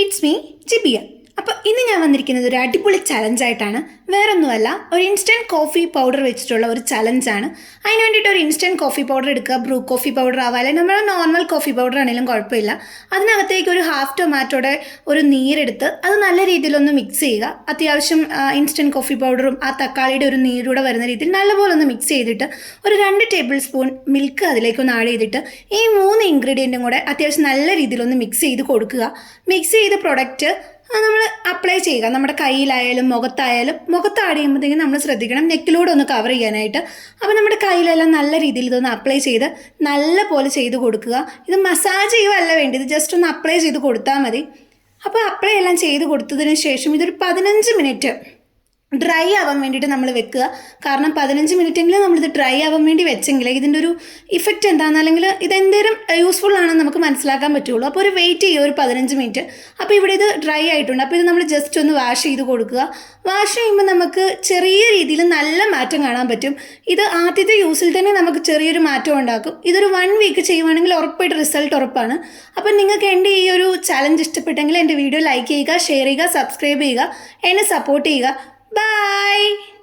It's me ജിബിയ. അപ്പോൾ ഇന്ന് ഞാൻ വന്നിരിക്കുന്നത് ഒരു അടിപൊളി ചലഞ്ചായിട്ടാണ്. വേറൊന്നുമല്ല, ഒരു ഇൻസ്റ്റൻറ്റ് കോഫി പൗഡർ വെച്ചിട്ടുള്ള ഒരു ചലഞ്ചാണ്. അതിന് വേണ്ടിയിട്ട് ഒരു ഇൻസ്റ്റൻറ്റ് കോഫി പൗഡർ എടുക്കുക. ബ്രൂ കോഫി പൗഡർ ആവാം, അല്ലെങ്കിൽ നമ്മുടെ നോർമൽ കോഫി പൗഡർ ആണെങ്കിലും കുഴപ്പമില്ല. അതിനകത്തേക്ക് ഒരു ഹാഫ് ടൊമാറ്റോയുടെ ഒരു നീരെടുത്ത് അത് നല്ല രീതിയിലൊന്ന് മിക്സ് ചെയ്യുക. അത്യാവശ്യം ഇൻസ്റ്റൻറ്റ് കോഫി പൗഡറും ആ തക്കാളിയുടെ ഒരു നീരൂടെ വരുന്ന രീതിയിൽ നല്ലപോലെ ഒന്ന് മിക്സ് ചെയ്തിട്ട് ഒരു 2 ടേബിൾ സ്പൂൺ മിൽക്ക് അതിലേക്കൊന്ന് ആഡ് ചെയ്തിട്ട് ഈ 3 ഇൻഗ്രീഡിയൻറ്റും കൂടെ അത്യാവശ്യം നല്ല രീതിയിലൊന്ന് മിക്സ് ചെയ്ത് കൊടുക്കുക. മിക്സ് ചെയ്ത പ്രൊഡക്റ്റ് നമ്മൾ അപ്ലൈ ചെയ്യുക. നമ്മുടെ കയ്യിലായാലും മുഖത്ത് ആഡ് ചെയ്യുമ്പോഴത്തേക്കും നമ്മൾ ശ്രദ്ധിക്കണം നെക്കിലൂടെ ഒന്ന് കവർ ചെയ്യാനായിട്ട്. അപ്പോൾ നമ്മുടെ കയ്യിലെല്ലാം നല്ല രീതിയിൽ ഇതൊന്ന് അപ്ലൈ ചെയ്ത് നല്ല പോലെ ചെയ്ത് കൊടുക്കുക. ഇത് മസാജ് ചെയ്യുകയല്ല വേണ്ടത്, ജസ്റ്റ് ഒന്ന് അപ്ലൈ ചെയ്ത് കൊടുത്താൽ മതി. അപ്പോൾ അപ്ലൈ എല്ലാം ചെയ്ത് കൊടുത്തതിന് ശേഷം ഇതൊരു 15 മിനിറ്റ് ഡ്രൈ ആവാൻ വേണ്ടിയിട്ട് നമ്മൾ വെക്കുക. കാരണം 15 മിനിറ്റെങ്കിലും നമ്മളിത് ഡ്രൈ ആവാൻ വേണ്ടി വെച്ചെങ്കിൽ ഇതിൻ്റെ ഒരു ഇഫക്റ്റ് എന്താണെന്ന്, അല്ലെങ്കിൽ ഇതെന്തേലും യൂസ്ഫുൾ ആണെന്ന് നമുക്ക് മനസ്സിലാക്കാൻ പറ്റുള്ളൂ. അപ്പോൾ ഒരു വെയിറ്റ് ചെയ്യുക ഒരു 15 മിനിറ്റ്. അപ്പോൾ ഇവിടെ ഇത് ഡ്രൈ ആയിട്ടുണ്ട്. അപ്പോൾ ഇത് നമ്മൾ ജസ്റ്റ് ഒന്ന് വാഷ് ചെയ്ത് കൊടുക്കുക. വാഷ് ചെയ്യുമ്പോൾ നമുക്ക് ചെറിയ രീതിയിൽ നല്ല മാറ്റം കാണാൻ പറ്റും. ഇത് ആദ്യത്തെ യൂസിൽ തന്നെ നമുക്ക് ചെറിയൊരു മാറ്റം ഉണ്ടാക്കും. ഇതൊരു 1 വീക്ക് ചെയ്യുവാണെങ്കിൽ ഉറപ്പായിട്ട് റിസൾട്ട് ഉറപ്പാണ്. അപ്പോൾ നിങ്ങൾക്ക് എൻ്റെ ഈ ഒരു ചലഞ്ച് ഇഷ്ടപ്പെട്ടെങ്കിൽ എൻ്റെ വീഡിയോ ലൈക്ക് ചെയ്യുക, ഷെയർ ചെയ്യുക, സബ്സ്ക്രൈബ് ചെയ്യുക, എന്നെ സപ്പോർട്ട് ചെയ്യുക. Bye.